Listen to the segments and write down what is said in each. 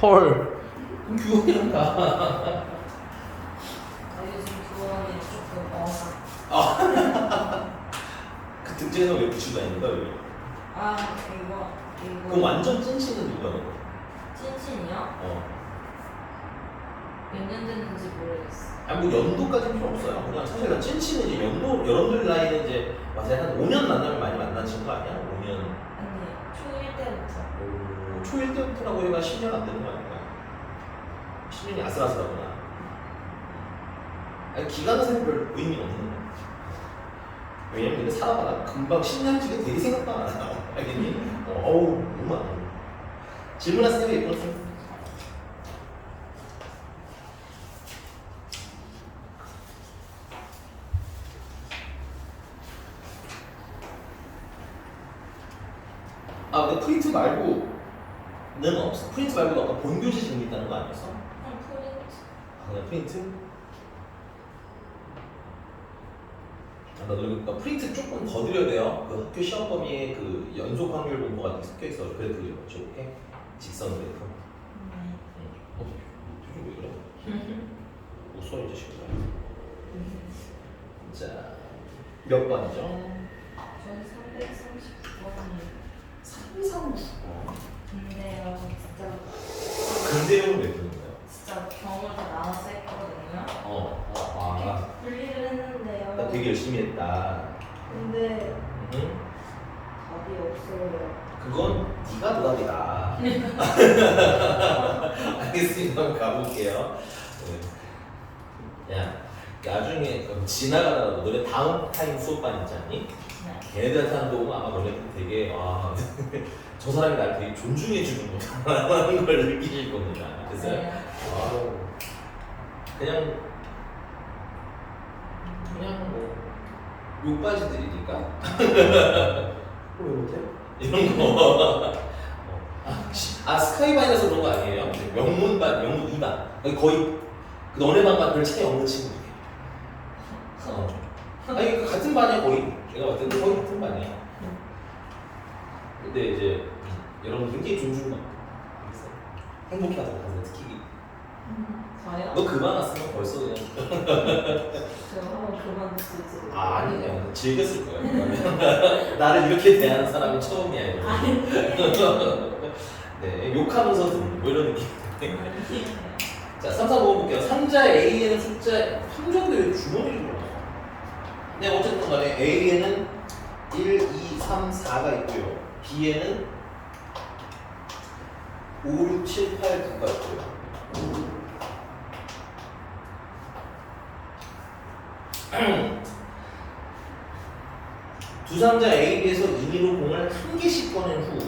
헐. 그럼 규원이랑 가. 요즘 교원이 조금 어사. 그 등장에서 왜 붙이고 다니는 거야, 여기? 이거. 그럼 완전 찐친은 누가 넣어? 찐친이요? 몇 년 됐는지 모르겠어. 아니 뭐 연도까지는 필요 없어요. 그냥 사실 난 찐친은 이제 연도 여러분들 나이는 이제 맞아요 한 5년 만나면 많이 만난 친구 아니야? 5년. 아니 초1 때부터. 초일 때부터라고 해가 10년 안 되는 거 아닌가? 10년이 아슬아슬하구나. 아니 기간은 사실 별 의미가 없는 거야. 왜냐면 근데 살아봐라 금방 10년 지금 되게 생각도 안 하잖아. 알겠니? 어우 너무 많아. 질문하세요 예쁘세요. 근데 프린트 말고는 없어. 프린트 말고도 아까 본교재 재밌다는 거 아니었어? 프린트. 그냥 프린트? 나도 그러니까 프린트 조금 더 드려야 돼요. 그 학교 시험 범위에 그 연속 확률 공부가 섞여 있어. 그래프 그려볼게. 직선 그래프. 표정 왜 그래? 웃어 이제 시끄러. 자, 몇 번이죠? 전 339번이에요. 339번. 근데요, 진짜. 근대용은 왜 그런 거예요? 진짜 경을 다 나눠서 했거든요. 분리를 나 했는데요. 되게 열심히 했다. 근데 답이 없어요. 그건 네가 도답이다. 알겠습니다. 한번 가볼게요. 야, 나중에 그럼 지나가다가 너네 다음 타임 수업반 있지 않니? 네. 걔네들한테 하는 거 보면 아마 너네들 되게 저 사람이 나를 되게 존중해 주는구나라는 걸 느끼실 겁니다. 그래서 네. 그냥 뭐 욕바지들이니까 왜 못해? 이런 거. 스카이반에서 그런 거 아니에요? 명문반, 명문 2반. 거의 그 너네 반과 별 차이 없는 친구들이에요. 아니 그 같은 반이야 거의. 내가 봤을 때 거의 같은 반이야. 근데 이제 여러분 굉장히 존중받고 행복해하도록 하세요. 특히 저요? 너 그 반 왔으면 벌써 그냥 제가 한번 그만두지. 아니에요. 즐겼을 거예요. 나를 이렇게 대하는 사람이 처음이야. 네, 욕하면서 듣는 뭐 이런 느낌. 자, 3, 4, 5 볼게요. 상자 A에는 숫자 3자인데 왜 주머니를 넣어? 네, 어쨌든 간에 A에는 1, 2, 3, 4가 있고요. B에는 5, 6, 7, 8, 9가 있고요. 두 상자 A, B에서 임의로 공을 한 개씩 꺼낸 후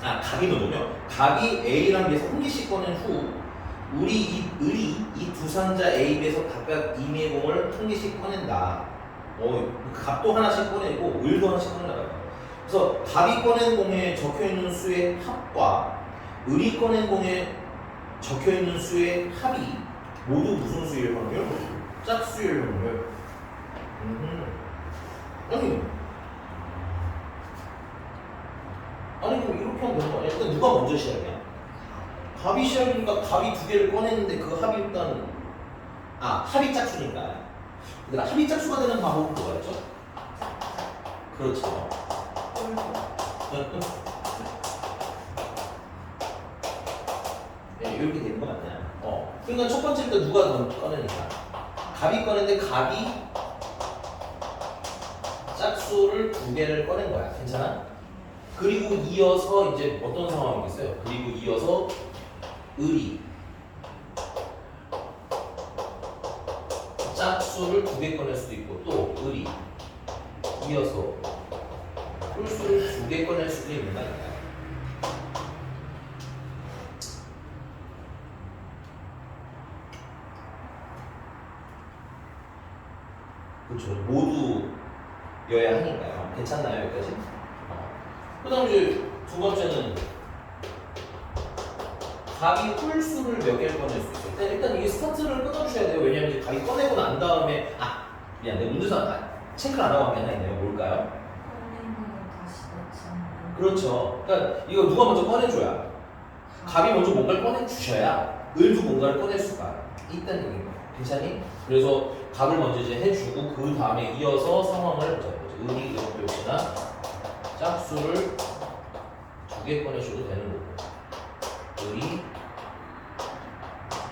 갑이 뭐냐면 갑이 A랑 B에서 한 개씩 꺼낸 후 을이 이 두 상자 A, B에서 각각 임의의 공을 한 개씩 꺼낸다. 갑도 하나씩 꺼내고 을도 하나씩 꺼내나가요. 그래서 갑이 꺼낸 공에 적혀있는 수의 합과 을이 꺼낸 공에 적혀있는 수의 합이 모두 무슨 수일 확률? 짝수일 확률. 아니 그럼 이렇게 하면 되는 거 아니야? 일단 누가 먼저 시작이야? 갑이 시작이니까 갑이 두 개를 꺼냈는데 그 합이 일단 합이 짝수니까 그러니까 합이 짝수가 되는 방법은 뭐가 있죠? 그렇죠. 네, 이렇게 되는 거 맞냐? 그러니까 첫 번째부터 누가 더 꺼내니까 갑이 꺼냈는데 갑이 짝수를 두 개를 꺼낸 거야. 괜찮아? 그리고 이어서 이제 어떤 상황이겠어요? 그리고 이어서 을이 짝수를 두 개 꺼낼 수도 있고 또 을이 이어서 홀수를 두 개 꺼낼 수도 있는 거 아닌가요? 그렇죠. 모두여야 하니까요. 괜찮나요 여기까지? 그 다음 이제 두 번째는 갑이 홀수를 몇 개를 꺼낼 수 있어요. 일단 이게 스타트를 끊어주셔야 돼요. 왜냐면 이제 갑이 꺼내고 난 다음에 미안 내 문제상 체크를 안 하고 한 게 하나 있네요. 뭘까요? 꺼낸 거는 다시 넣지 않나요? 그렇죠. 그러니까 이거 누가 먼저 꺼내줘야 갑이 먼저 뭔가를 꺼내주셔야 을도 뭔가를 꺼낼 수가 있다는 얘기인 거야. 괜찮니? 그래서 갑을 먼저 이제 해주고 그 다음에 이어서 상황을 보자. 을이 이것도 역시나 짝수를 2개 꺼내셔도 되는 거고 을이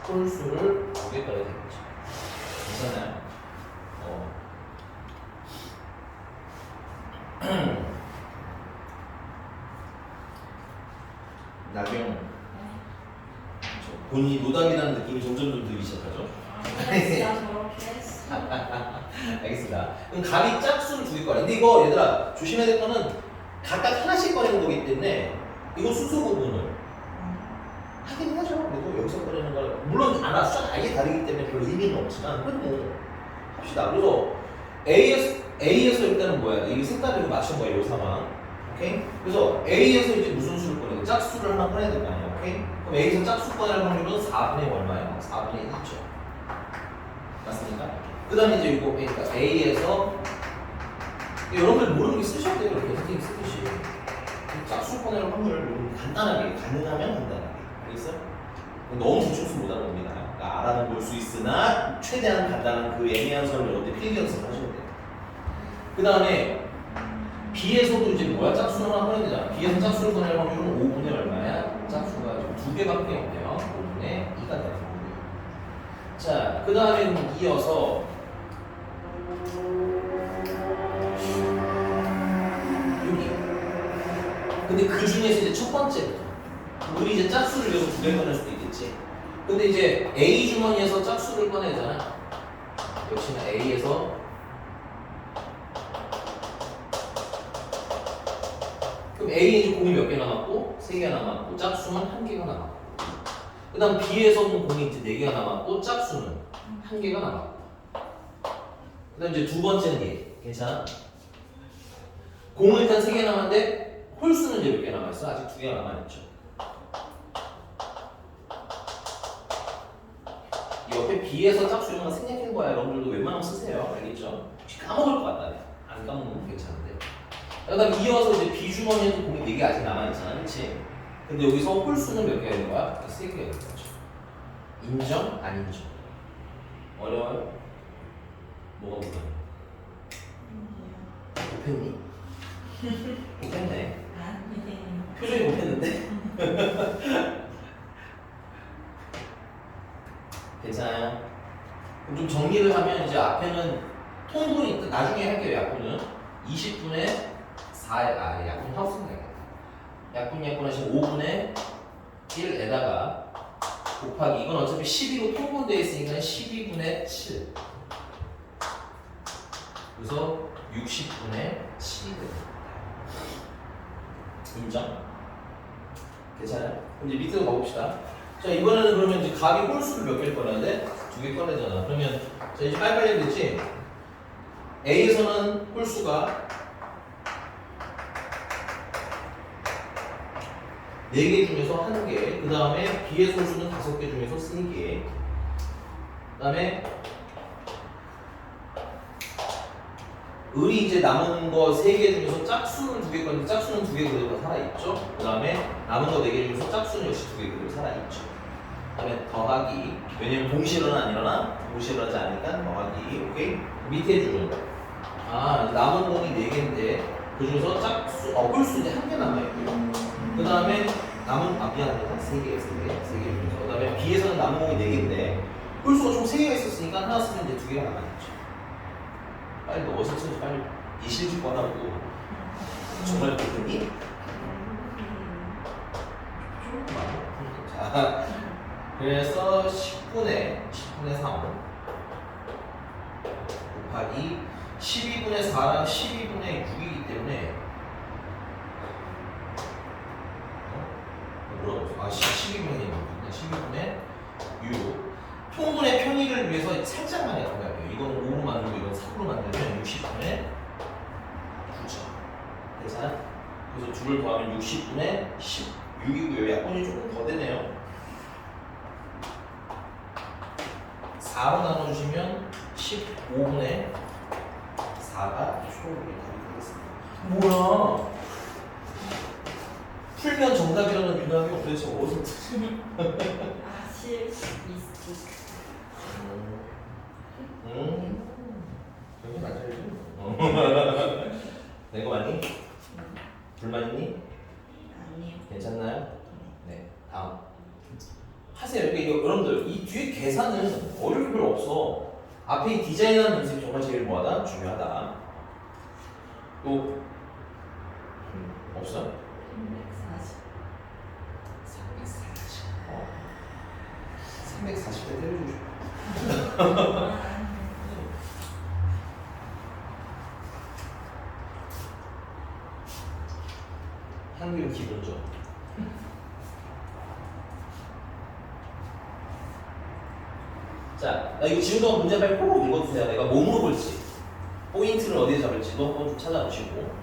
홀수를 2개 꺼내야 되겠지. 괜찮아요? 나경 본인이 노답이라는 느낌이 점점 좀 들기 시작하죠? 진짜 저렇게 했어. 알겠습니다. 그럼 갑이 짝수를 2개 꺼내. 근데 이거 얘들아 조심해야 될 거는 각각 하나씩 꺼내는 거기 때문에 이거 순서 구분을 하긴 하죠. 그래도 여기서 꺼내는 거 물론 숫자가 아예 다르기 때문에 별로 의미는 없지만 그래도 뭐 합시다. 그래서 A에서 일단은 뭐야? 이게 색깔을 맞춘 거예요. 이 상황. 오케이? 그래서 A에서 이제 무슨 수를 꺼내야 돼? 짝수를 하나 꺼내야 될 거 아니야. 오케이? 그럼 A에서 짝수 꺼낼 확률은 4분의 얼마예요? 4분의 1이죠. 맞습니까? 그 다음에 이제 이거 그러니까 A에서 여러분들 모르는 게 쓰셔야 돼요. 이렇게 선생님 쓰듯이. 짝수 꺼낼 확률을 간단하게, 가능하면 간단하게. 알겠어요? 너무 대충수 못 알아봅니다. 그러니까 알아는 볼 수 있으나 최대한 간단한 그 애매한 선을 여러분들 필기 연습을 하셔야 돼요. 그 다음에 B에서도 이제 뭐야? 짝수를 하나 꺼내야 되잖아. B에서 짝수를 꺼낼 확률은 5분의 얼마야? 짝수가 지금 2개밖에 없네요. 5분의 2가 되는 거고요. 자, 그 다음에 이어서 여기. 근데 그 중에서 이제 첫 번째부터 우리 이제 짝수를 여기서 2개 꺼낼 수도 있겠지. 근데 이제 A 주머니에서 짝수를 꺼내잖아. 역시나 A에서 그럼 A에 이제 공이 몇 개 남았고 3개 남았고 짝수는 1개가 남았고 그 다음 B에서는 공이 이제 4개가 남았고 짝수는 1개가 남았고 그 다음 이제 두 번째는 얘 괜찮아? 공은 일단 3개 남았는데 홀수는 이제 몇 개 남아있어? 아직 2개가 남아있죠. 옆에 B에서 짝수 이런 거 생략한 거야. 여러분들도 웬만하면 쓰세요. 알겠죠? 혹시 까먹을 것 같다. 안 까먹으면 괜찮은데. 그 다음 이어서 이제 B 주머니에도 공이 4개 아직 남아있잖아. 그치? 근데 여기서 홀수는 몇 개가 있는 거야? 3개가 있는 거죠. 인정? 안 인정? 어려워요? 뭐가 못하냐? 못했니? 못했네. 표정이 못했는데? 괜찮아요? 그럼 좀 정리를 하면 이제 앞에는 통분이 나중에 할게요. 약분은 20분의 4, 약분 하우스는 되겠다. 약분 하시면 5분의 1에다가 곱하기 이건 어차피 12로 통분되어 있으니까 12분의 7 그래서 60분의 7이 됩니다. 인정? 괜찮아요? 그럼 이제 밑으로 가봅시다. 자 이번에는 그러면 이제 갑이 홀수를 몇 개를 꺼내야 돼? 2개 꺼내잖아. 그러면 자 이제 빨리빨리 됐지? A에서는 홀수가 4개 중에서 1개, 그 다음에 B의 홀수는 5개 중에서 3개, 그 다음에 을이 이제 남은 거 3개 중에서 짝수는 2개 건데 짝수는 2개 그대로 살아있죠. 그 다음에 남은 거 4개 중에서 짝수는 역시 2개 그대로 살아있죠. 그 다음에 더하기, 왜냐면 동시에 일어나 안 일어나? 동시에 일어나지 않으니까 더하기. 오케이? 밑에 줄 남은 공이 4개인데 그 중에서 짝수, 홀수 이제 1개 남아있고요. 그 다음에 남은, 미안합니다. 3개 중에서. 그 다음에 B에서는 남은 공이 4개인데 홀수가 총 3개가 있었으니까 하나 쓰면 이제 2개가 남아있죠. 빨리 넣어서 쓰지 빨리 이실직 뻔하고 정말 그랬니? 자 그래서 10분의 3 곱하기 12분의 4랑 12분의 6이기 때문에 뭐라고 했어? 12분의 6 통분의 편의를 위해서 살짝만 약분할게요. 이건 5로 만들고 이건 3으로 만들면 60분의 9죠. 괜찮아? 그래서 둘을 더하면 60분의 16이고요. 약분이 조금 더 되네요. 4로 나눠주시면 15분의 4가 초록이 답이 되겠습니다. 뭐야? 풀 틀면 정답이라는 유명한 게 도대체 어디서 틀면? 아, 실, 미스틱. 여기 맞아야지. 내거 맞니? 불만 있니? 아니요. 괜찮나요? 네, 다음. 하세요. 이거 여러분들 이 뒤에 계산은 어려울 게 별로 없어. 앞에 이 디자인하는 연습이 정말 제일 뭐하다? 중요하다. 또 없어? 340. 340대 때려주고 싶어. 한국인 기본적. 자, 나 이거 지금도 문제 빨리 꼭 읽어주세요. 내가 뭐 물어볼지, 포인트를 어디에 잡을지도 한번 좀 찾아보시고.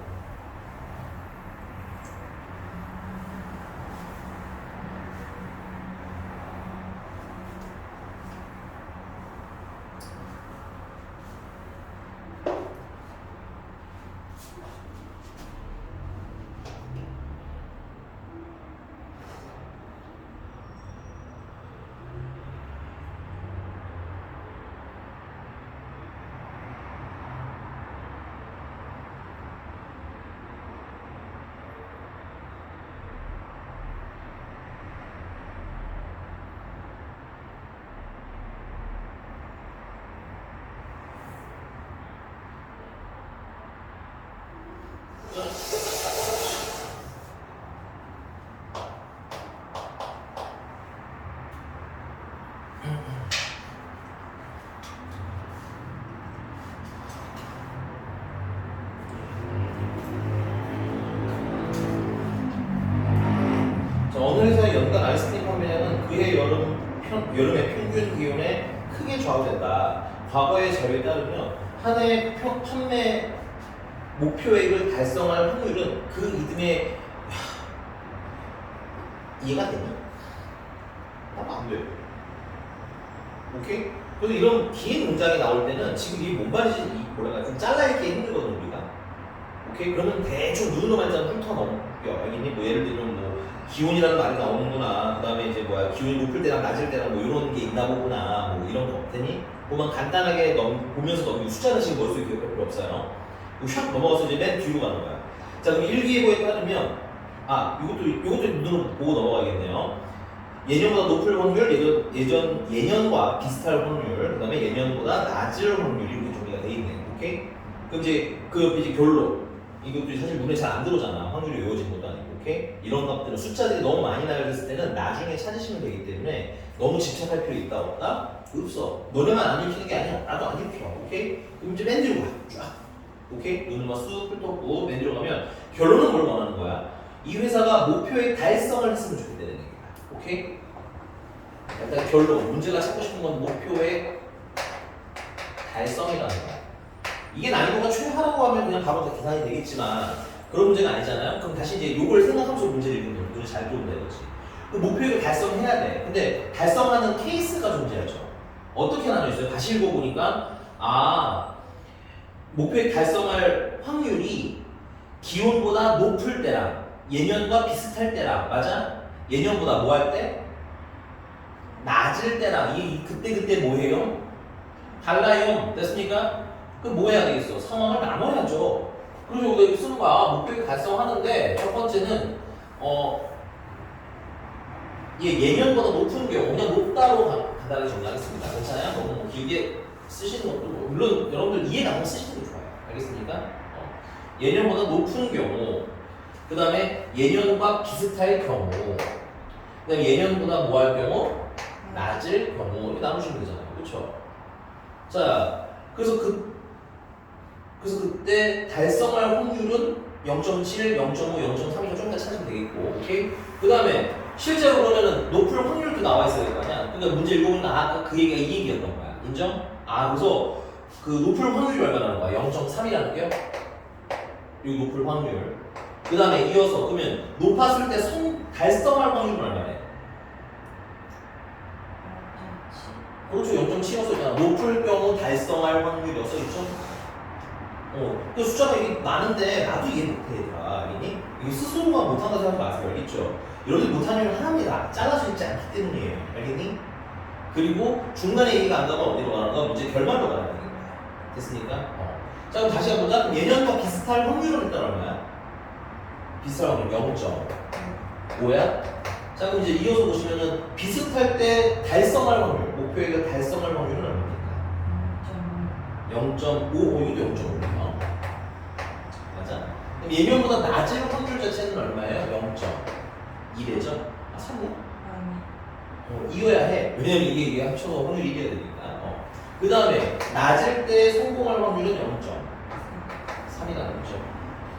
자, 어느 회사의 연간 아이스크림 판매량은 그해 여름의 평균 기온에 크게 좌우된다. 과거의 자료에 따르면 한 해 판매 목표액을 달성할 확률은 그 이듬해 이해가 되니? 안 돼요. 오케이? 그래서 이런 긴 문장이 나올 때는 지금 이게 뭔 말인지 몰라가 좀 잘라읽기 힘들거든 우리가. 오케이? 그러면 대충 눈으로만 좀 훑어 넘겨. 알겠니? 뭐 예를 들면 뭐 기온이라는 말이 나오는구나. 그 다음에 이제 뭐야 기온이 높을 때랑 낮을 때랑 뭐 이런 게 있나 보구나. 뭐 이런 거 없더니 그만 간단하게 보면서 넘기고 숫자는 지금 머릿속에 기억할 필요 없어요. 샥 넘어가서 이제 맨 뒤로 가는 거야. 자 그럼 일기예보에 따르면 이것도 눈으로 보고 넘어가겠네요. 예년보다 높을 확률, 예년과 비슷할 확률, 그 다음에 예년보다 낮을 확률이 이렇게 정리가 돼 있네. 오케이? 그럼 이제 그 옆에 이제 결론. 이것도 사실 눈에 잘 안 들어오잖아. 확률이 외워진 것도 아니고. 오케이? 이런 것들은 숫자들이 너무 많이 나열됐을 때는 나중에 찾으시면 되기 때문에 너무 집착할 필요 있다 없다? 없어. 너네만 안 읽히는 게 아니야. 나도 안 읽혀. 오케이? 그럼 이제 맨 뒤로 가. 쫙. 오케이? 눈을만 쑥 훑어보고 맨 뒤로 가면 결론은 뭘 원하는 거야? 이 회사가 목표의 달성을 했으면 좋겠다는 얘기야. 오케이? 일단 결론. 문제가 찾고 싶은 건 목표의 달성이라는 거야. 이게 난이도가 최하라고 하면 그냥 바로 다 계산이 되겠지만 그런 문제가 아니잖아요. 그럼 다시 이제 요걸 생각하면서 문제를 읽는 거예요. 눈이 잘 들어온다 이거지. 그 목표를 달성해야 돼. 근데 달성하는 케이스가 존재하죠. 어떻게 나눠있어요? 다시 읽어보니까 목표에 달성할 확률이 기온보다 높을 때랑 예년과 비슷할 때랑 맞아? 예년보다 뭐 할 때? 낮을 때랑 그때 뭐해요? 달라요. 됐습니까? 그럼 뭐 해야 되겠어? 상황을 나눠야죠. 그래서 여기 쓰는 거야. 목표를 달성하는데 첫 번째는 예년보다 높은 경우 그냥 높다로 간단하게 정리하겠습니다. 괜찮아요? 너무 길게 쓰시는 것도 물론 여러분들 이해 가면 쓰시는 게 좋아요. 알겠습니까? 예년보다 높은 경우 그 다음에 예년과 비슷할 경우 그 다음에 예년보다 뭐 할 경우? 낮을 경우 이렇게 나누시면 되잖아요. 그렇죠? 자, 그래서 그때 달성할 확률은 0.7, 0.5, 0.3이니까 좀 더 찾으면 되겠고, 오케이? 그 다음에 실제로 그러면은 높을 확률도 나와 있어야 될 거 아니야? 그러니까 문제 읽어보면 아까 그 얘기가 이 얘기였던 거야. 인정? 그래서 그 높을 확률이 얼마라는 거야? 0.3이라는 게요? 이 높을 확률. 그 다음에 이어서 그러면 높았을 때 달성할 확률은 얼마래? 그렇죠. 0.7였어 있잖아. 높을 경우 달성할 확률이었어. 그렇죠? 그 숫자가 이게 많은데 나도 이해 못해 얘들아. 알겠니? 이거 스스로가 못한다고 생각하지 마세요. 알겠죠? 여러분들 못하는 이유는 하나입니다. 잘라서 있지 않기 때문이에요. 알겠니? 그리고 중간에 얘기가 안 가면 어디로 가는가? 문제 결말로 가는 거야. 됐으니까? 자 그럼 다시 한번 보자. 예년과 비슷할 확률은 일단 얼마야? 비슷할 확률 0.5야? 자 그럼 이제 이어서 보시면은 비슷할 때 달성할 확률, 목표액을 달성할 확률은 얼마입니까? 0.5, 이것도 0.5네요. 맞아? 그럼 예년보다 낮을 확률 자체는 얼마예요? 0.2래죠? 아 3이야? 아니. 이어야 해. 왜냐면 이게 합쳐서 확률이 이겨야 되니까. 그 다음에 낮을 때 성공할 확률은 0.3이 나는 거죠.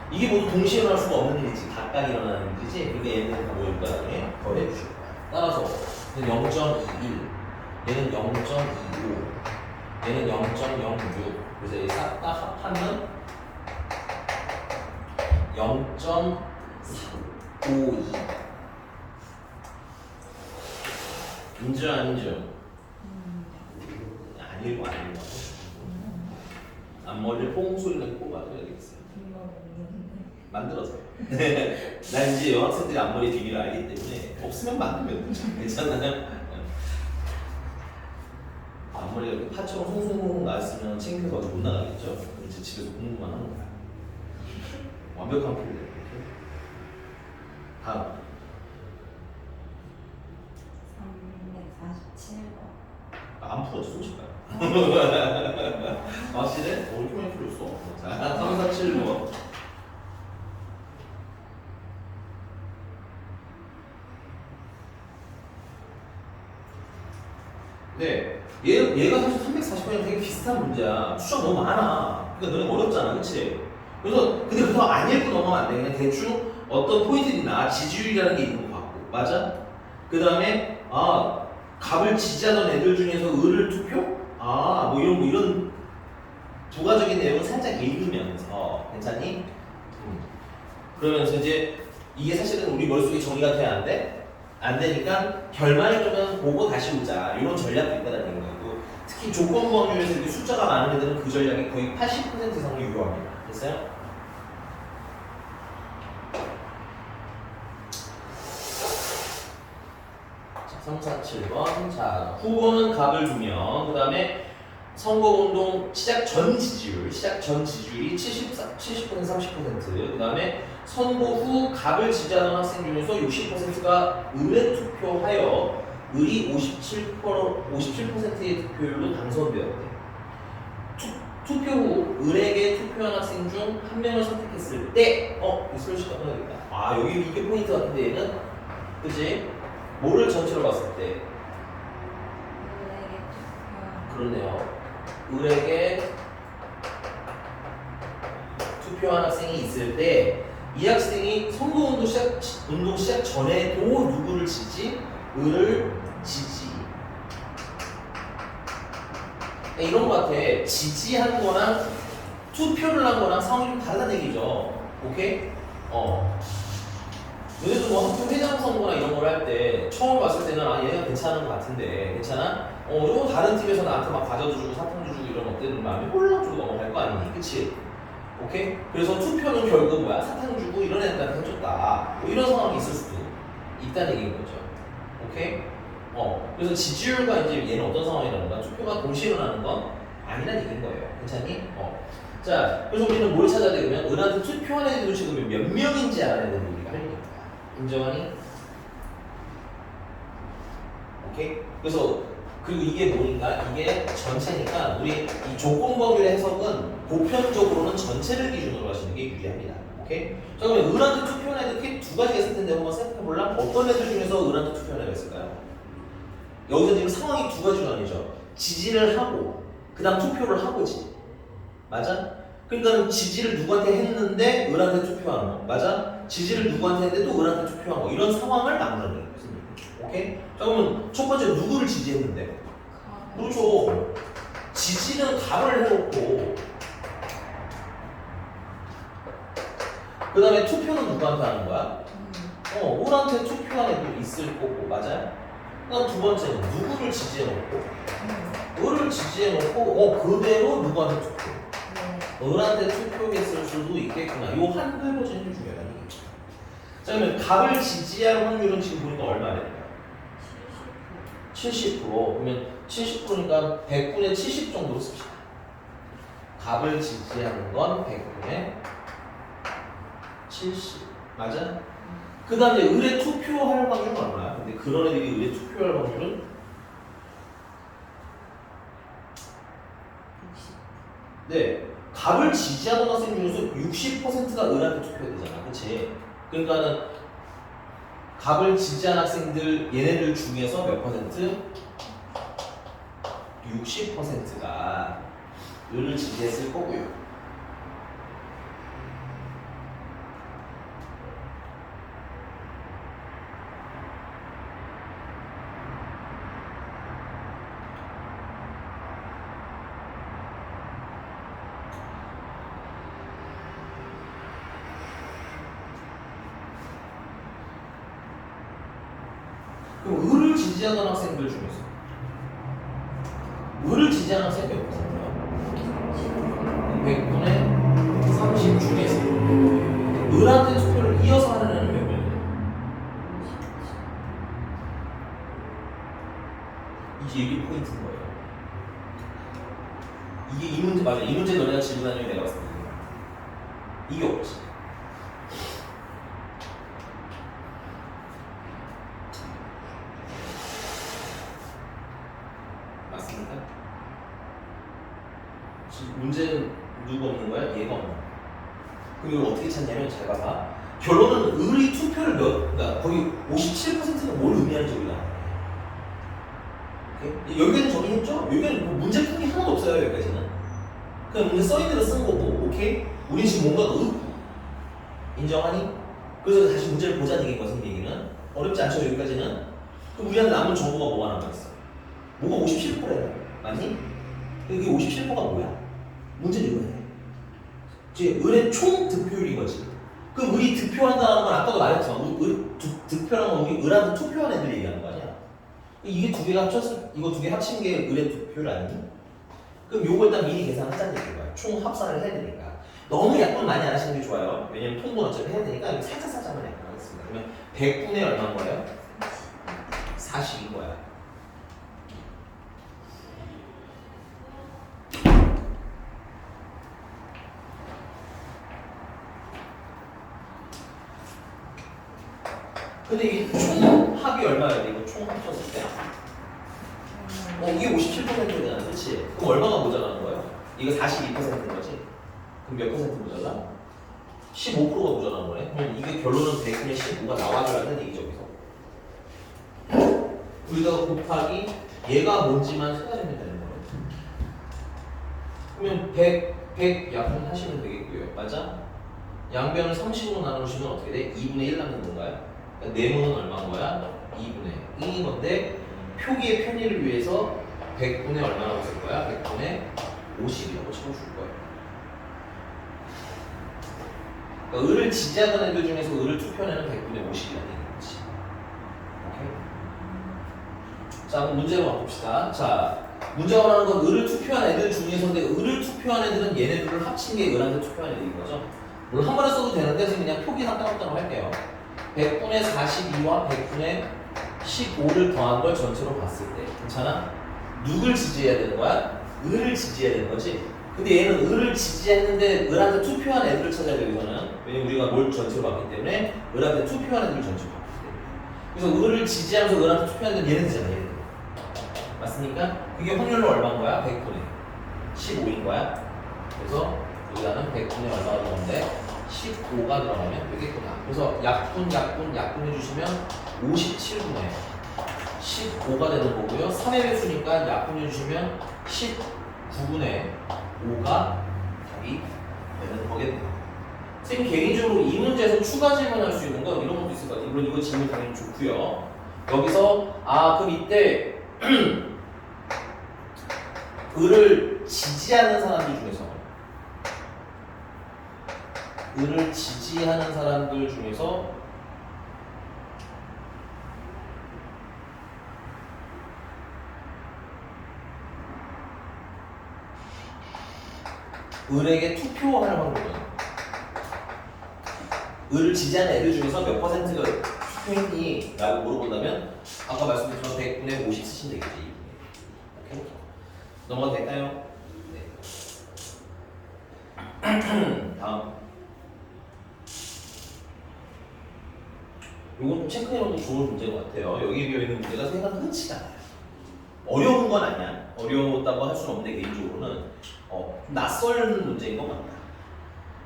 이게 모두 동시에 일어날 수가 없는 일이지. 각각 일어나는 일이지. 그러니까 얘는 다 모일 거야. 나중에 더해 주실 거야. 따라서 얘는 0.21, 얘는 0.25, 얘는 0.06. 그래서 이 싹 다 합하면 0.52. 인정 안 인정? 안 읽어 안 읽어. 앞머리를 뽕소리 내고 뽑아줘야 되겠어요. 이거 없는데. 만들어서. 난 이제 여학생들이 앞머리 비밀을 알기 때문에 없으면 만들면 되죠. 괜찮아요? 앞머리가 이렇게 파처럼 송송송 나왔으면 창피해서 어디 못 나가겠죠? 그럼 이제 집에서 공부만 하는 거야. 완벽한 필드. 다음. 347번. 안 풀었지 솔직히. 확실해? 이렇게 많이 풀었어. 자, 347번. 네, 얘가 사실 340번이랑 되게 비슷한 문제야. 숫자가 너무 많아. 그러니까 너네 어렵잖아, 그치? 그래서 근데 그거 안 읽고 넘어가면 안 돼. 그냥 대충 어떤 포인트나 지지율이라는 게 있는 것 같고, 맞아? 그 다음에 갑을 지지하던 애들 중에서 을을 투표? 뭐 이런 부가적인 내용을 살짝 읽으면서 괜찮니? 그러면서 이제 이게 사실은 우리 머릿속에 정리가 돼야 안 돼? 안 되니까 결말을 좀 보고 다시 오자 이런 전략도 있다는 거고 특히 조건부 확률에서 이렇게 숫자가 많은 애들은 그 전략이 거의 80% 이상을 유효합니다. 됐어요? 자, 347번. 자, 후보는 갑을 두면 그 다음에 선거운동 시작 전 지지율이 70% 30%, 그 다음에 선거 후 갑을 지지하는 학생 중에서 60%가 을에 투표하여 을이 57%의 득표율로 당선되었대. 투표 후 을에게 투표한 학생 중 한 명을 선택했을 때, 이 슬래시가 하나겠다. 여기 이게 포인트 같은데 얘는, 그치? 뭐를 전체로 봤을 때, 을에게 투표. 그러네요. 을에게 투표한 학생이 있을 때 이 학생이 선거운동 시작 전에도 누구를 지지? 을을 지지. 이런 거 같아. 지지한 거랑 투표를 한 거랑 상황이 좀 다르다는 얘기죠. 오케이? 너희도 뭐 학교 회장 선거나 이런 걸 할 때 처음 봤을 때는 얘가 괜찮은 것 같은데 괜찮아? 이거 다른 팀에서 나한테 막 과자도 주고 사탕도 주고 이런 어때는 마음이 홀랑 주고 넘어갈 거 아니니? 그치? 오케이? 그래서 투표는 결국 뭐야? 사탕 주고 이런 애들한테 해줬다. 뭐 이런 상황이 있을 수도 있다는 얘기인 거죠. 오케이? 그래서 지지율과 이제 얘는 어떤 상황이라는가? 투표가 동시에 일어나는 건 아니라는 얘기인 거예요. 괜찮니? 자, 그래서 우리는 뭘 찾아야 되냐면 은한테 투표한 애들 지금 몇 명인지 알아야 되는 게 우리가 할 일입니다. 인정하니? 오케이? 그래서 그리고 이게 뭐니까? 이게 전체니까 우리 이 조건법률의 해석은 보편적으로는 전체를 기준으로 하시는 게 유리합니다. 오케이? 자 그러면 을한테 투표한 애들 이렇게 두 가지가 있을 텐데 한번 생각해볼라? 어떤 애들 중에서 을한테 투표한 애가 있을까요? 여기서 지금 상황이 두 가지로 나뉘죠. 지지를 하고 그 다음 투표를 하고지. 맞아? 그러니까 지지를 누구한테 했는데 을한테 투표한 거. 맞아? 지지를 누구한테 했는데 또 을한테 투표한 거. 이런 상황을 만드는 거예요. 오케이? 자 그러면 첫 번째 누구를 지지했는데? 그렇죠. 지지는 갑을 해놓고 그 다음에 투표는 누구한테 하는 거야? 을한테 투표한 애도 있을 거고. 맞아요? 그 다음 두 번째는 누구를 지지해놓고 을을 지지해놓고 그대로 누구한테 투표? 을한테 투표했을 수도 있겠구나. 요 한글 버전이 중요하다는 얘기죠. 자, 그러면 갑을 지지할 확률은 지금 보니까 얼마야 될까요? 70%. 그러면 70%니까 100분의 70 정도로 씁시다. 갑을 지지하는 건 100분의 70. 맞아? 그 다음에 을에 투표할 확률은 얼마야? 근데 그런 애들이 을에 투표할 확률은 60. 네. 갑을 지지하는 학생 중에서 60%가 을한테 투표되잖아. 그치? 그러니까는 갑을 지지한 학생들, 얘네들 중에서 몇 퍼센트? 60%가 을을 지지했을 거고요. 그럼 을을 지지하는 학생들 중에서 을을 지지하는 학생이 몇 퍼센트야? 100분의 30 중에서 을한테 투표를 이어서 하는 애는 몇 명이야? 이게 포인트인 거예요. 이게 이 문제 맞아. 이 문제 너네가 질문하면 내가 봤을 때 이게 없지. 맞습니까? 지금 문제는 누가 없는 거야? 얘가 없는 거야. 그럼 이걸 어떻게 찾냐면 잘 봐봐. 결론은 을이 투표를 그러니까 거기 57%는 뭘 의미하는지 우리가 알아요. 오케이? 여기는 정리했죠? 여기는 뭐 문제 푼 게 하나도 없어요. 여기까지는. 그냥 문제 써있는 대로 쓴 거고, 오케이? 우리 지금 뭔가 인정하니? 그래서 다시 문제를 보자는 얘기인 거야, 얘기는. 어렵지 않죠, 여기까지는? 그럼 우리한테 남은 정보가 뭐가 남아있어? 뭐가 57%야. 맞니? 그게 57%가 뭐야? 문제는 이거야. 이제 을의 총 득표율인 거지. 그럼 을이 득표한다는 건 아까도 말했지만 득표라는 건 우리 을한테 투표한 애들 얘기하는 거 아니야? 이게 두 개가 합쳤을 이거 두 개 합친 게 을의 득표율 아니니? 그럼 요거 일단 미리 계산하자는 얘기인 거야. 총 합산을 해야 되니까. 너무 약분 많이 안 하시는 게 좋아요. 왜냐면 통분 어차피 해야 되니까 이거 살짝만 약분하겠습니다. 그러면 100분의 얼마인 거예요? 40인 거야. 근데 이게 총 합이 얼마야 돼? 이거 총 합쳤을 때? 이게 57%잖아, 그렇지? 그럼 얼마가 모자라는 거예요? 이거 42%인 거지? 그럼 몇 퍼센트 모자라? 15%가 모자라는 거네? 그럼 이게 결론은 100분의 15가 나와주라는 얘기죠, 여기서. 여기다가 곱하기 얘가 뭔지만 찾아내면 되는 거예요. 그러면 100 약분하시면 되겠고요. 맞아? 양변을 30으로 나누시면 어떻게 돼? 2분의 1 남는 건가요? 그러니까 네모는 얼마인 거야? 2분의 1인 건데 표기의 편의를 위해서 100분의 얼마라고 쓸 거야? 100분의 50이라고 채워줄 거예요. 그러니까 을을 지지하는 애들 중에서 을을 투표하는 100분의 50이라는 얘기지. 오케이? 자, 그럼 문제로 바꿉시다. 자, 문제가 말하는 건 을을 투표한 애들 중에서인데 을을 투표한 애들은 얘네들을 합친 게 을한테 투표한 애들인 거죠. 물론 한 번에 써도 되는데 지금 그냥 표기상 따로따로 할게요. 100분의 42와 100분의 15를 더한 걸 전체로 봤을 때 괜찮아? 누굴 지지해야 되는 거야? 을을 지지해야 되는 거지. 근데 얘는 을을 지지했는데 을한테 투표한 애들을 찾아야 되거든. 왜냐면 우리가 뭘 전체로 봤기 때문에 을한테 투표한 애들을 전체로 봤기 때문에. 그래서 을을 지지하면서 을한테 투표한 애들은 얘네들이잖아, 얘네들. 맞습니까? 그게 확률로 얼마인 거야? 100분의 15인 거야. 그래서 여기다는 100분의 얼마가 들어가는데 15가 들어가면 되겠구나. 그래서 약분 해주시면 57분의 15가 되는 거고요. 3의 배수니까 약분 해주시면 19분의 5가 답이 되는 거겠네요. 선생님 개인적으로 이 문제에서 추가 질문할 수 있는 건 이런 것도 있을 것 같아요. 물론 이거 질문 당연히 좋고요. 여기서 그럼 이때 을을 지지하는 사람들 중에서 을을 지지하는 사람들 중에서 을에게 투표할 확률은 을을 지지하는 애들 중에서 몇 퍼센트가 투표했니? 라고 물어본다면 아까 말씀드린 100분의 50 쓰시면 되겠지. 오케이? 넘어가도 될까요? 네. 다음. 요건 좀 체크해놓은 좋은 문제인 것 같아요. 여기에 비어있는 문제가 생각보다 흔치 않아요. 어려운 건 아니야. 어려웠다고 할 수는 없는데 개인적으로는 낯설은 문제인 것 같다.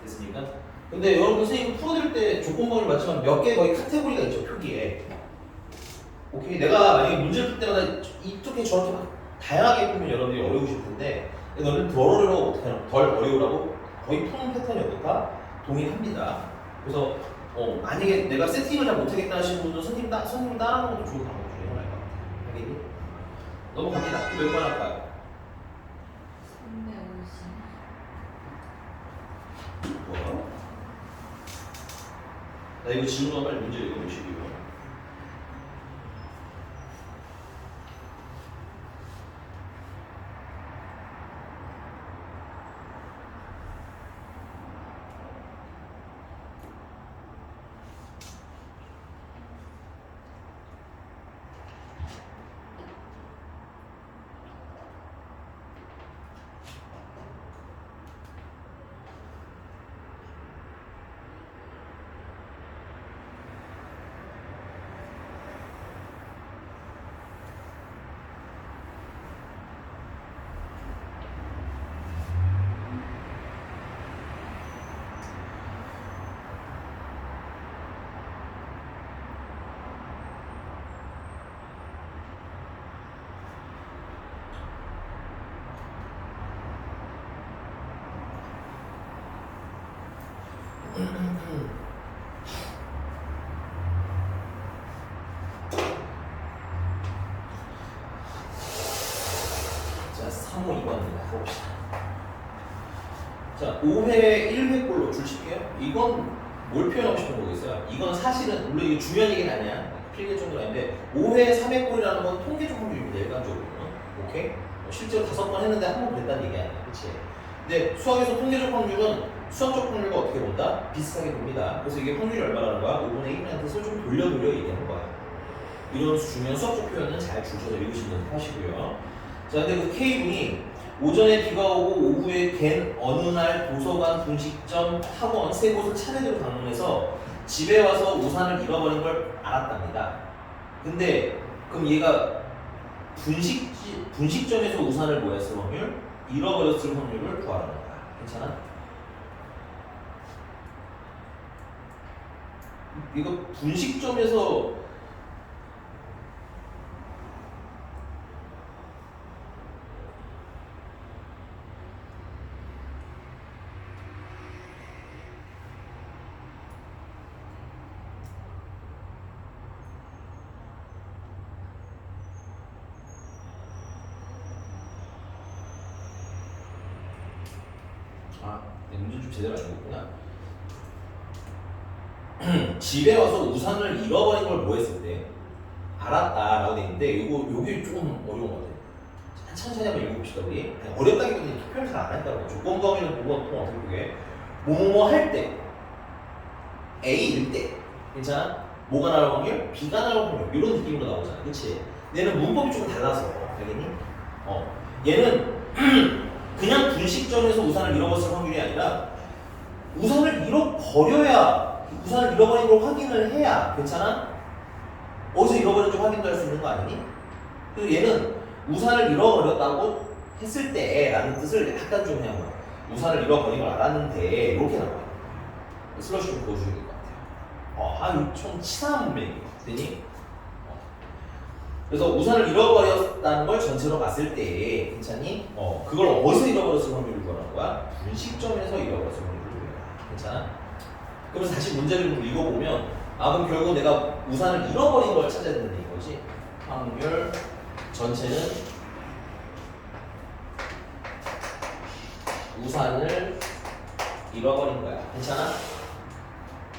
됐습니까? 근데 여러분 선생님 풀어드릴 때 조건번호를 맞추면 몇 개 거의 카테고리가 있죠, 표기에. 오케이, 내가 만약에 문제를 풀 때마다 이렇게 저렇게 막 다양하게 풀면 여러분들이 어려우실 텐데 너는 덜 어려우라고 어떻게 하냐? 덜 어려우라고 거의 푸는 패턴이 어떨까? 동일합니다. 그래서 만약에 내가 세팅을 잘 못하겠다 하시는 분들은 선생님 따라하는 것도 좋은 방법 중에 하나일 것 같아요. 알겠니? 넘어갑니다. 몇 번 할까요? 350. 뭐? 나 이거 질문하면 빨리 문제 읽어보시고요. 자, 3호 2번입니다. 봅시다. 자, 5회 1회 꼴로 줄 칠게요. 이건 뭘 표현하고 싶은 거겠어요? 이건 사실은 물론 이게 중요한 얘기는 아니야. 필기 정도는 아닌데 5회 3회 꼴이라는 건 통계적 확률입니다. 일반적으로는. 오케이? 실제로 5번 했는데 한 번 됐다는 얘기 아니야. 그치? 근데 수학에서 통계적 확률은 수학적 확률과 어떻게 본다? 비슷하게 봅니다. 그래서 이게 확률이 얼마라는 거야? 5분의 1이라는 뜻을 좀 돌려 얘기하는 거야. 이런 중요한 수학적 표현은 잘 줄쳐서 읽으시면 하시고요. 자, 근데 그 K분이 오전에 비가 오고 오후에 갠 어느 날 도서관, 분식점, 학원 세 곳을 차례대로 방문해서 집에 와서 우산을 잃어버린 걸 알았답니다. 근데 그럼 얘가 분식점에서 우산을 뭐 했을 확률? 잃어버렸을 확률을 구하라는 거야. 괜찮아? 이거 분식점에서 내 문제 좀 제대로 알고 있구나. 집에 와서 우산을 잃어버린 걸 뭐 했을 때 알았다라고 돼 있는데 요게 조금 어려운 것 같아요. 천천히 한번 읽어봅시다 우리. 어렵다기보다는 표현을 잘 안 했다고. 조건 범위는 보고 어떻게 보게 뭐뭐 할 때 A일 때 괜찮아? 뭐가 나올 확률? B가 나올 확률 이런 느낌으로 나오잖아. 그치? 얘는 문법이 조금 달라서 알겠니? 얘는 그냥 분식점에서 우산을 잃어버렸을 확률이 아니라 우산을 잃어버려야 우산을 잃어버린 걸 확인을 해야 괜찮아? 어디서 잃어버린지 확인도 할 수 있는 거 아니니? 그래서 얘는 우산을 잃어버렸다고 했을 때 라는 뜻을 약간 좀 그냥 우산을 잃어버린 걸 알았는데 이렇게 나와요. 슬러시 좀 보여주셔야 될 것 같아요. 이거 좀 치사한 문맥이에요. 되니? 그래서 우산을 잃어버렸다는 걸 전체로 봤을 때 괜찮니? 그걸 어디서 잃어버렸을 확률을 구하는 거야? 분식점에서 잃어버렸을 확률을 구해라. 괜찮아? 그러면서 다시 문제를 좀 읽어보면 그럼 결국 내가 우산을 잃어버린 걸 찾아야 된다는 이거지. 확률 전체는 우산을 잃어버린 거야. 괜찮아?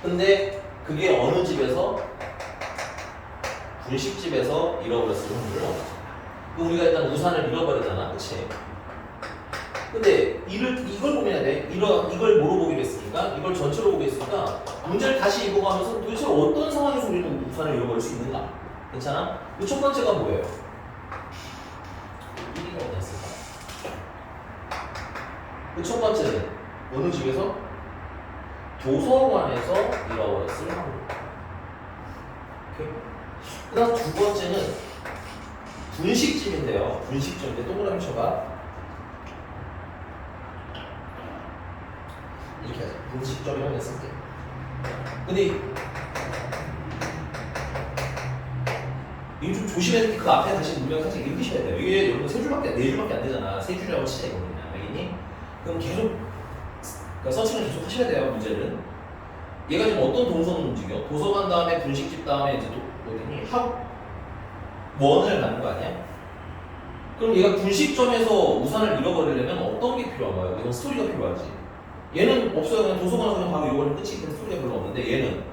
근데 그게 어느 집에서? 분식집에서 잃어버렸을 확률을 원하잖아. 그럼 우리가 일단 우산을 잃어버렸잖아. 그치? 근데 이걸 고민해야 돼. 이걸 뭐로 보기로 했으니까, 이걸 전체로 보기로 했으니까, 문제를 다시 읽어가면서 도대체 어떤 상황에서 우리는 우산을 잃어버릴 수 있는가? 괜찮아? 그 첫 번째가 뭐예요? 1위가 어디였을까? 그 첫 번째는 어느 집에서? 도서관에서 잃어버렸을 확률. 오케이? 그 다음 두 번째는 분식집인데요. 분식점인데 동그라미 쳐봐. 이렇게 하자. 분식점이라고 했을 때. 근데 이거 좀 조심해야 그 앞에 다시 문장 살짝 읽으셔야 돼요. 이게 여러분 세 줄밖에 네 줄밖에 안 되잖아. 세 줄이라고 치자 이거는. 알겠니? 그럼 계속 그러니까 서칭을 계속 하셔야 돼요. 문제는. 얘가 지금 어떤 동선을 움직여? 도서관 다음에 분식집 다음에 이제 또 어디니? 원을 가는 거 아니야? 그럼 얘가 분식점에서 우산을 잃어버리려면 어떤 게 필요한 거야? 이건 스토리가 필요하지. 얘는 없어요. 그냥 도서관에서 그냥 바로 이거는 끝이기 때문에 스토리가 별로 없는데 얘는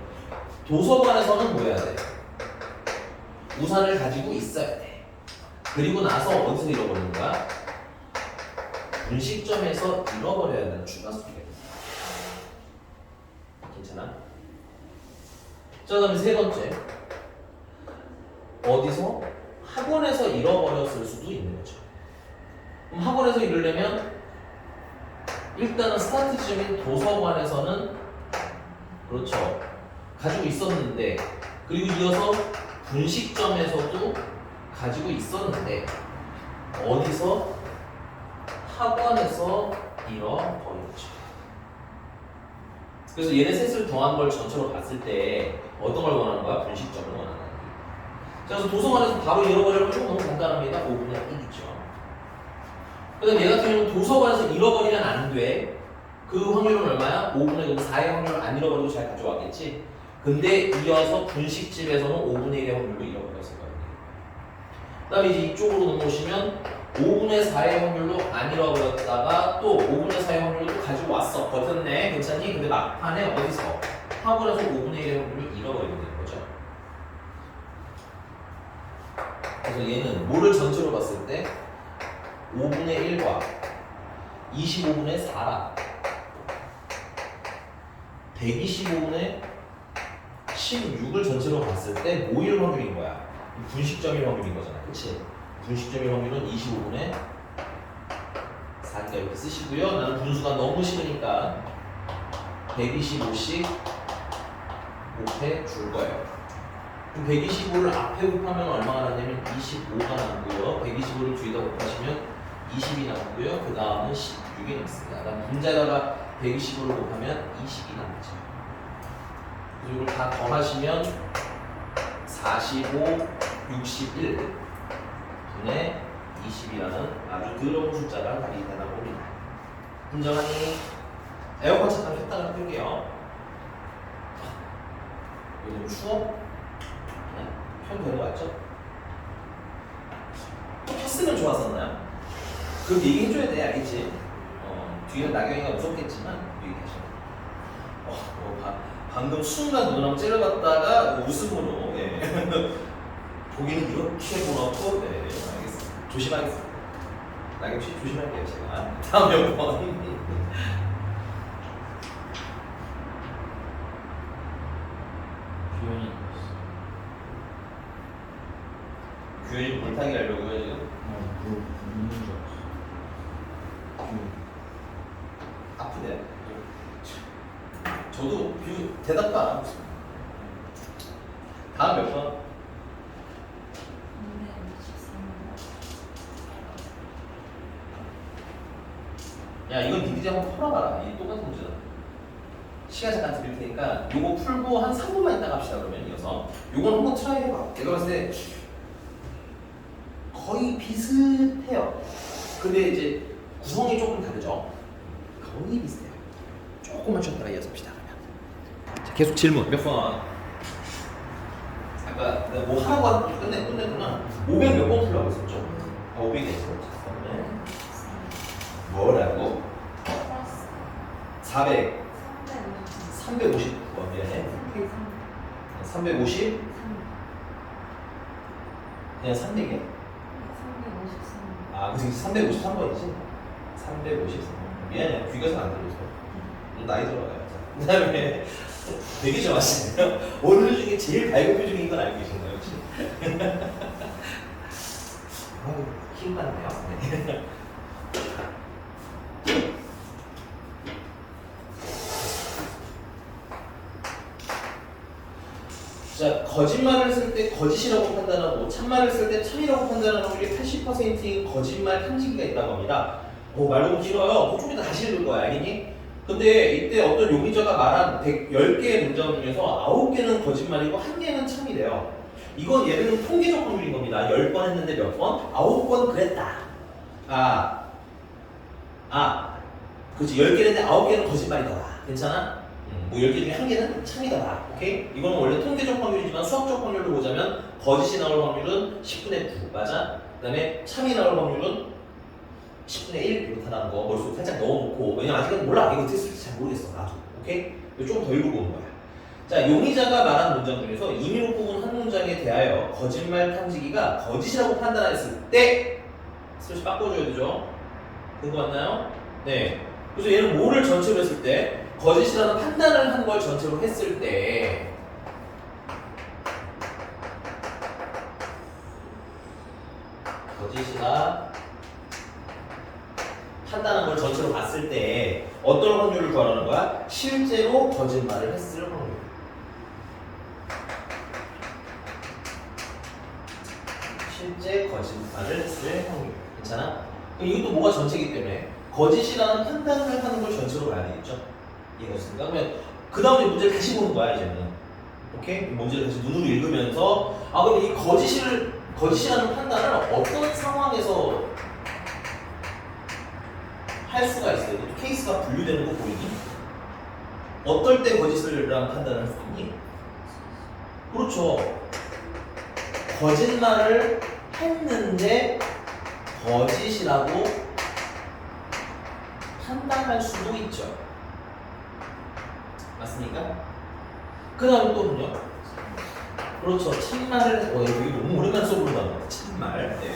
도서관에서는 뭐 해야 돼? 우산을 가지고 있어야 돼. 그리고 나서 어디서 잃어버리는 거야? 분식점에서 잃어버려야 되는 추가 스토리가 있어. 괜찮아? 자, 그다음에 세 번째. 어디서? 학원에서 잃어버렸을 수도 있는 거죠. 그럼 학원에서 잃으려면 일단은 스타트 지점인 도서관에서는 그렇죠. 가지고 있었는데 그리고 이어서 분식점에서도 가지고 있었는데 어디서? 학원에서 잃어버렸죠. 그래서 얘네 셋을 더한 걸 전체로 봤을 때 어떤 걸 원하는 거야? 분식점을 원하는 거야. 그래서 도서관에서 바로 잃어버리면 좀 너무 간단합니다. 5분의 1이죠. 그 다음에 얘 같은 경우는 도서관에서 잃어버리면 안 돼. 그 확률은 얼마야? 5분의 4의 확률을 안 잃어버리고 잘 가져왔겠지. 근데 이어서 분식집에서는 5분의 1의 확률로 잃어버렸을 거예요. 그 다음에 이제 이쪽으로 넘어오시면 5분의 4의 확률로 안 잃어버렸다가 또 5분의 4의 확률로 또 가지고 왔어. 버텼네. 괜찮니? 근데 막판에 어디서? 학원에서 5분의 1의 확률로 잃어버리게 되는 거죠. 그래서 얘는 뭐를 전체로 봤을 때 5분의 1과 25분의 4라 125분의 16을 전체로 봤을 때 뭐일 확률인 거야? 분식점일 확률인 거잖아. 그치? 분식점일 확률은 25분의 4니까 이렇게 쓰시고요. 나는 분수가 너무 싫으니까 125씩 곱해 줄 거예요. 125를 앞에 곱하면 얼마가 나냐면 25가 남고요. 125를 뒤에다 곱하시면 20이 남고요. 그 다음은 16이 남습니다. 그다음 분자에다가 125를 곱하면 20이 남죠. 그리고 이걸 다 더하시면 45, 61 분의 20이라는 아주 더러운 숫자가 답이 되나 봅니다. 인정하니? 에어컨 잠깐 켰다가 끌게요. 요즘 추워? 켜도 되는 거 맞죠? 또 켰으면 좋았었나요? 그럼 얘기해줘야 돼, 알겠지? 뒤에는 나경이가 무섭겠지만 얘기하셔. 방금 순간 눈을 째려봤다가 웃음으로 예. 보기는 이렇게 보놓고 네, 알겠습니다. 조심하겠습니다. 나경씨 조심할게요 제가. 다음 몇 번. 규현이 물타기 하려고요 지금? 있는 줄 알았어. 아프네. 저도 대답도 안 하고 있습니다. 다음 몇 번? 야 이건 니들이 한번 풀어봐라. 이 똑같은 문제다. 시간 잠깐 드릴 테니까 요거 풀고 한 3분만 있다가 합시다. 그러면 이어서 요건 한번 트라이 해봐. 내가 봤을 때 거의 비슷해요. 근데 이제 구성이 조금 다르죠. 거의 비슷해요. 조금만 쉬었다가 이어서 합시다. 그러면 자, 계속 질문 몇 번? 아까 내가 뭐 하라고 하고 끝냈구나. 500 몇 번 풀라고 했었죠? 500이 있었죠. 뭐라고? 400 350번 미안해. 350 그냥 300이야? 아, 그치 353번이지? 353. 미안해, 귀가 잘 안 들려서. 나이 들어가요. 그 다음에 되게 좋아하시네요. 오늘 중에 제일 밝은 표정인 건 알고 계신가요, 혹시? 힘 받네요. 네. 자, 거짓말을 쓸 때 거짓이라고 판단하고 참말을 쓸 때 참이라고 판단하는 확률이 80%인 거짓말 탐지기가 있다고 합니다. 말 너무 길어요. 좀 이따 다시 읽을 거야, 알겠니? 근데 이때 어떤 용의자가 말한 10개의 문장 중에서 9개는 거짓말이고 1개는 참이래요. 이건 얘는 통계적 확률인 겁니다. 10번 했는데 몇 번? 9번 그랬다. 그렇지. 10개 했는데 9개는 거짓말이더라. 괜찮아? 뭐 10개 중에 1개는 참이더라. 오케이? 이거는 원래 통계적 확률이지만 수학적 확률로 보자면 거짓이 나올 확률은 10분의 9. 맞아? 그 다음에 참이 나올 확률은 10분의 1 이렇게 나는 거 머릿속에 살짝 넣어놓고, 왜냐면 아직은 몰라. 이거 어떻게 쓸지 잘 모르겠어. 나도. 오케이? 좀 더 읽어보는 거야. 자, 용의자가 말한 문장 중에서 임의로 뽑은 한 문장에 대하여 거짓말 탐지기가 거짓이라고 판단했을 때 슬슬 바꿔줘야 되죠. 그거 맞나요? 네. 그래서 얘는 뭐를 전체로 했을 때, 거짓이라는 판단을 한 걸 전체로 했을 때 거짓이나 판단한 걸 전체로 봤을 때 어떤 확률을 구하라는 거야? 실제로 거짓말을 했을 확률. 실제 거짓말을 했을 확률. 괜찮아? 그럼 이것도 뭐가 전체이기 때문에 거짓이라는 판단을 하는 걸 전체로 봐야 되겠죠? 이해했습니까? 그러면 그 다음에 문제를 다시 보는 거야, 이제는. 오케이? 문제를 다시 눈으로 읽으면서 그럼 이 거짓이라는 판단을 어떤 상황에서 할 수가 있어요. 케이스가 분류되는 거 보이니? 어떨 때 거짓이라는 판단을 할 수 있니? 그렇죠. 거짓말을 했는데 거짓이라고 판단할 수도 있죠. 맞습니까? 그 다음 또는요? 그렇죠. 참말을, 여기 너무 오랜만에 써보는다. 참말. 네.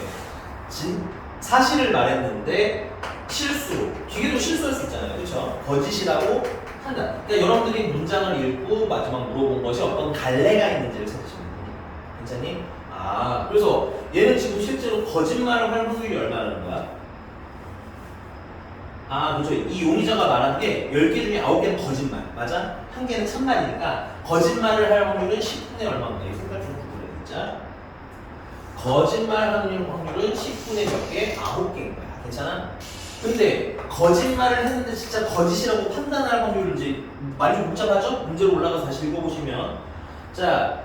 사실을 말했는데 실수로. 기계도 실수할 수 있잖아요. 그렇죠? 거짓이라고 판단. 그러니까 여러분들이 문장을 읽고 마지막 물어본 것이 어떤 갈래가 있는지를 찾으시면 됩니다. 괜찮니? 그래서 얘는 지금 실제로 거짓말을 할 확률이 얼마라는 거야? 그렇죠. 이 용의자가 말한 게 10개 중에 9개는 거짓말. 맞아? 1개는 참말이니까 거짓말을 할 확률은 10분의 얼마인가? 이 생각 좀 해보자. 진짜. 거짓말 확률은 10분의 몇 개? 9개인 거야. 괜찮아? 근데 거짓말을 했는데 진짜 거짓이라고 판단할 확률을 이제 많이 좀 복잡하죠? 문제로 올라가서 다시 읽어보시면, 자,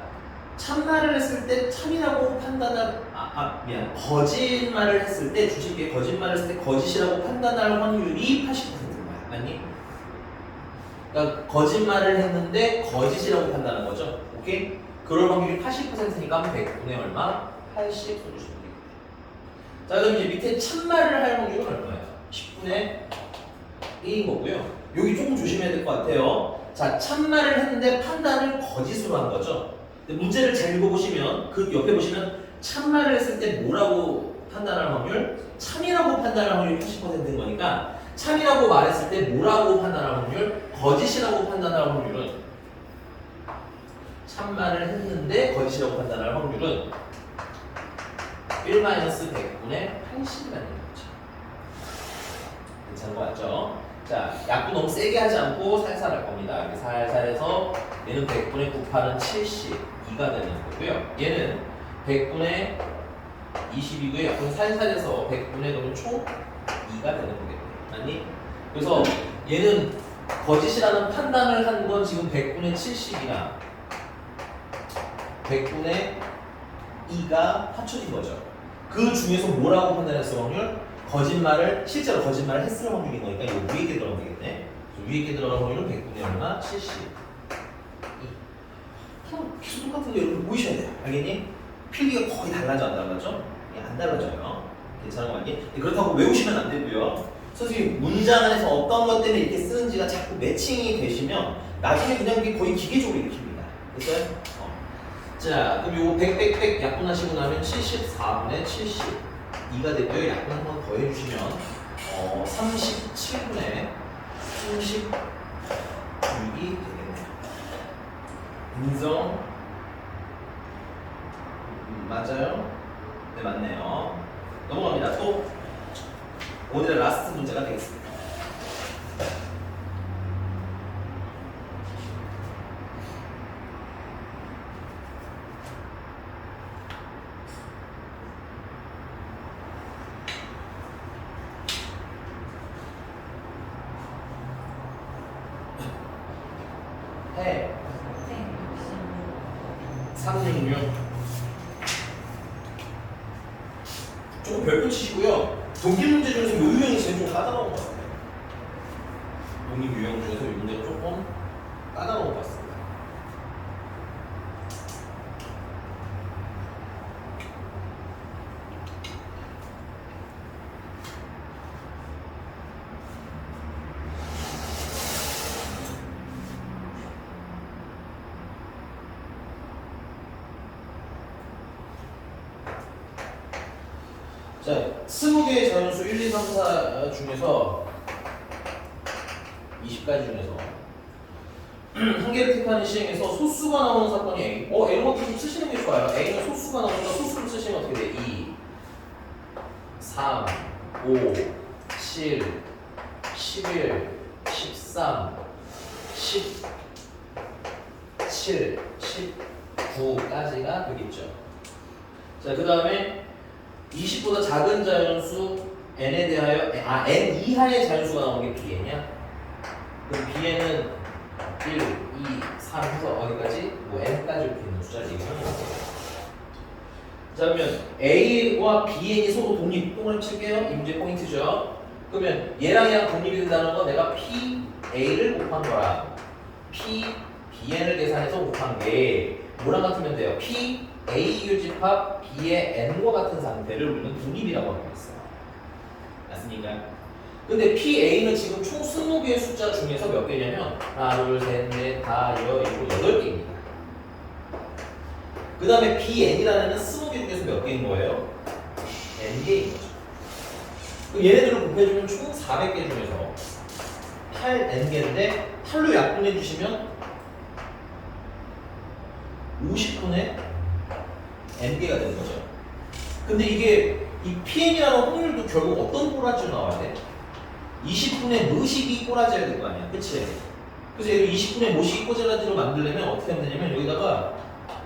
참말을 했을 때 참이라고 판단할 거짓말을 했을 때 주식에 거짓말을 했을 때 거짓이라고 판단할 확률이 80%인 거야. 맞니? 그러니까 거짓말을 했는데 거짓이라고 판단한 거죠. 오케이? 그럴 확률이 80%니까 100분의 얼마? 80 써주시면 되겠죠. 자, 그럼 이제 밑에 참말을 할 확률은 얼마예요? 10분의 1인 거고요. 여기 조금 조심해야 될 것 같아요. 자, 참말을 했는데 판단을 거짓으로 한 거죠. 근데 문제를 잘 읽어보시면 그 옆에 보시면 참말을 했을 때 뭐라고 판단할 확률? 참이라고 판단할 확률이 80%인 거니까 참이라고 말했을 때 뭐라고 판단할 확률? 거짓이라고 판단할 확률은, 참말을 했는데 거짓이라고 판단할 확률은 1-100분의 80이 되는 거죠. 괜찮은 거 맞죠? 자, 약도 너무 세게 하지 않고 살살 할 겁니다. 이렇게 살살 해서 얘는 100분의 98은 72가 되는 거고요. 얘는 100분의 20이고요. 약분 살살 해서 100분의 그러면 총 2가 되는 거겠네요. 맞니? 그래서 얘는 거짓이라는 판단을 한 건 지금 100분의 70이나 100분의 2가 합쳐진 거죠. 그 중에서 뭐라고 판단했을 확률? 실제로 거짓말을 했을 확률인 거니까 이거 위에 게 들어가면 되겠네. 위에 게 들어갈 확률은 100분의 얼마? 72. 계속 똑같은 거 여러분 보이셔야 돼요. 알겠니? 필기가 거의 달라져 안 달라져? 안 달라져요. 괜찮은 거 아니? 그렇다고 외우시면 안 되고요. 선생님 문장 안에서 어떤 것 때문에 이렇게 쓰는지가 자꾸 매칭이 되시면 나중에 그냥 이게 거의 기계적으로 읽힙니다. 됐어요? 자, 그럼 요거 100 약분하시고 나면 74분의 72가 되고요. 약분 한 번 더 해주시면 37분의 36이 되겠네요. 인정? 맞아요? 네, 맞네요. 넘어갑니다. 또 오늘의 라스트 문제가 되겠습니다. 해 366 조금 별표 치시고요. 독일 문제 중에서 요 유형이 제일 좀 까다로운 것 같아요. 독일 유형 중에서 이 문제가 조금 까다로운 것 같습니다. 자, 20개의 자연수 1, 2, 3, 4 중에서 20가지 중에서 한 개를 택하는 시행에서 소수가 나오는 사건이 A. 이런 것도 좀 쓰시는 게 좋아요. A는 소수가 나오니까 소수를 쓰시면 어떻게 돼? 2, 3, 5, 7, 11, 13, 17, 19까지가 되겠죠. 자, 그 다음에 20보다 작은 자연수 n에 대하여 n 이하의 자연수가 나오는 게 bn이야. 그럼 bn은 1, 2, 3 해서 어디까지? 뭐 n까지 이렇게 있는 숫자를 얘기하는 거죠. 자, 그러면 a와 bn이 서로 독립동을 칠게요. 이 문제 포인트죠. 그러면 얘랑 얘랑 독립이 된다는 건 내가 p a를 곱한 거랑 p bn을 계산해서 곱한 게 뭐랑 같으면 돼요? p A 유집합 B의 N과 같은 상태를 우리는 독립이라고 하고 있어요. 맞습니까? 근데 PA는 지금 총 20개의 숫자 중에서 몇 개냐면 하나, 둘, 셋, 넷, 다, 여, 일곱, 8개입니다. 그 다음에 BN이라는 20개 중에서 몇 개인 거예요? N개인 거죠. 그럼 얘네들을 곱해주면 총 400개 중에서 8N개인데 8로 약분해 주시면 50분의 n개가 되는 거죠. 근데 이게 이 pn이라는 확률도 결국 어떤 꼬라지로 나와야 돼? 20분의 무식이 꼬라지가 될 거 아니야, 그치? 그래서 얘를 20분의 무식이 꼬라지로 만들려면 어떻게 하면 되냐면 여기다가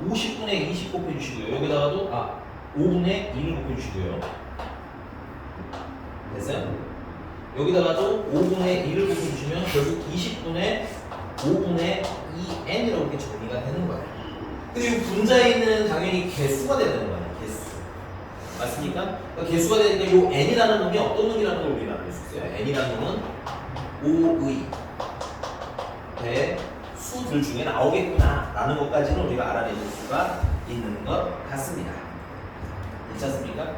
50분의 20 곱해주시고요. 여기다가도 5분의 2를 곱해주시고요. 됐어요? 여기다가도 5분의 2를 곱해주시면 결국 20분의 5분의 2n이라고 이렇게 정리가 되는 거예요. 근데 이 분자에는 당연히 개수가 되는 거 아니야, 개수. 맞습니까? 그러니까 개수가 되니까 이 n이라는 놈이 어떤 놈이라는 걸 우리가 알릴 수 있어요. n이라는 놈은 5의 배수들 중에 나오겠구나 라는 것까지는 우리가 알아내줄 수가 있는 것 같습니다. 괜찮습니까?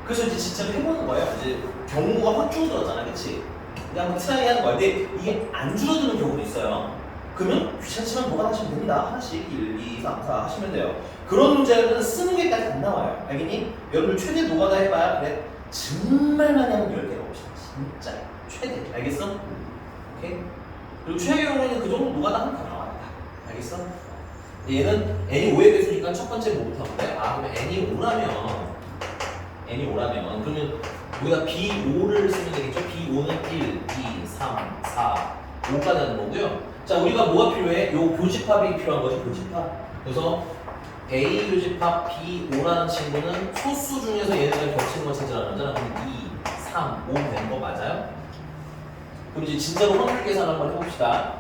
그래서 이제 진짜로 해보는 거예요. 이제 경우가 확 줄어들었잖아, 그치? 그냥 한번 트라이 하는 거야. 근데 이게 안 줄어드는 경우도 있어요. 그러면 귀찮지만 뭐가 하시면 됩니다. 하나씩 1, 2, 3, 4 하시면 돼요. 그런 문제는 20개까지 안 나와요. 알겠니? 여러분 최대 노가다 해봐야 그래. 정말 많이 하면 10개가 옵시다. 진짜 최대. 알겠어? 오케이? 그리고 최악의 경우에는 그 정도 노가다 하면 다 나와요. 알겠어? 얘는 n이 5의 배수니까 첫 번째 뭐부터 하면 돼? 그러면 n이 5라면 그러면 여기다 b5를 쓰면 되겠죠? b5는 1, 2, 3, 4, 5가 되는 거고요. 자, 우리가 뭐가 필요해? 요 교집합이 필요한 거죠, 교집합. 그래서 A 교집합 B5라는 친구는 소수 중에서 얘네가 겹치는 걸 찾으라는 거잖아. 그럼 2, 3, 5 되는 거 맞아요? 그럼 이제 진짜로 확률 계산 한번 해봅시다.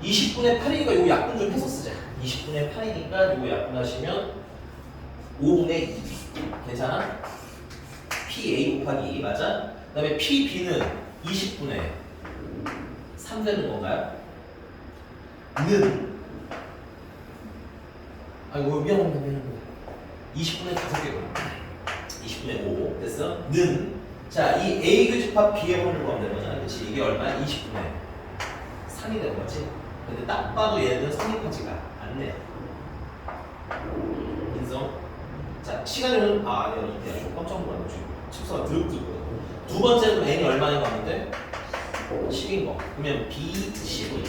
20분의 8이니까 요 약분 좀 해서 쓰자. 20분의 8이니까 요거 약분하시면 5분의 2. 괜찮아? PA 곱하기 맞아? 그 다음에 PB는 20분의 3 되는 건가요? 는 아이고 미안합니다 20분의 5개구나 20분의 5 됐어? 는 자 이 A 교집합 B의 확률을 구하면 되는 거잖아 그치? 이게 얼마야? 20분의 3이 되는 거지 근데 딱 봐도 얘는 성립하지가 않네 인성 자 시간이 오는 아니요 깜짝 놀랐네 지금 칩사가 드럽더라고요 두 번째는 n이 얼마인 거 같는데? 10인 거. 그러면 b 10은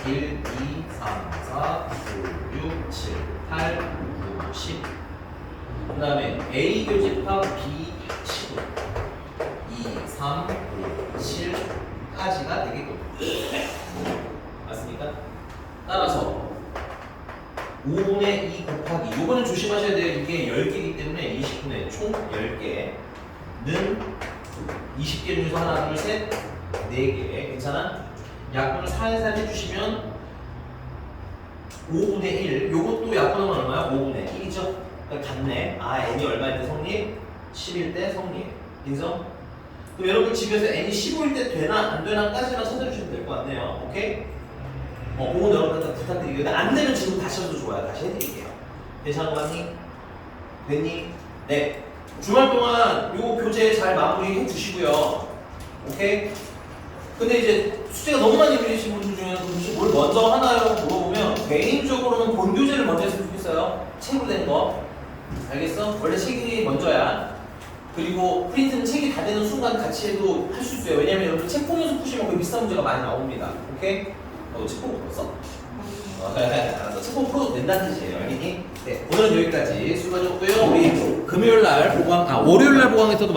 1, 2, 3, 4, 5, 6, 7, 8, 9, 10. 그 다음에 a 교집합 b 10은 2, 3, 5, 7까지가 되겠거든요. 맞습니까? 따라서 5분의 2 곱하기 요거는 조심하셔야 돼요. 이게 10개이기 때문에 20분의 총 10개는 20개 중에서 하나, 둘, 셋, 4개. 괜찮아? 약분을 살살 해주시면 5분의 1 요것도 약분하면 얼마야? 5분의 1이죠? 그러니까 같네. 아 n이 얼마일 때 성립? 10일 때 성립. 인정? 그럼 여러분 집에서 n이 15일 때 되나 안 되나까지만 찾아주시면 될 것 같네요. 오케이? 그건 여러분한테 부탁드리고요. 안 되면 지금 다시 해도 좋아요. 다시 해드릴게요. 괜찮은 거 같니? 됐니? 네. 주말 동안 요 교재 잘 마무리해 주시고요. 오케이? 근데 이제 숙제가 너무 많이 밀리신 분들 중에는 혹시 뭘 먼저 하나요? 물어보면 개인적으로는 본 교재를 먼저 했으면 좋겠어요. 책으로 된 거. 알겠어? 원래 책이 먼저야. 그리고 프린트는 책이 다 되는 순간 같이 해도 할 수 있어요. 왜냐면 여러분 책 보면서 푸시면 그 비슷한 문제가 많이 나옵니다. 오케이? 너 책 보고 풀었어? 알았어. 책 보고 풀어도 된다는 뜻이에요. 알겠니? 네. 오늘은 여기까지 수고하셨고요. 우리 금요일날 보강, 월요일날 보강에서도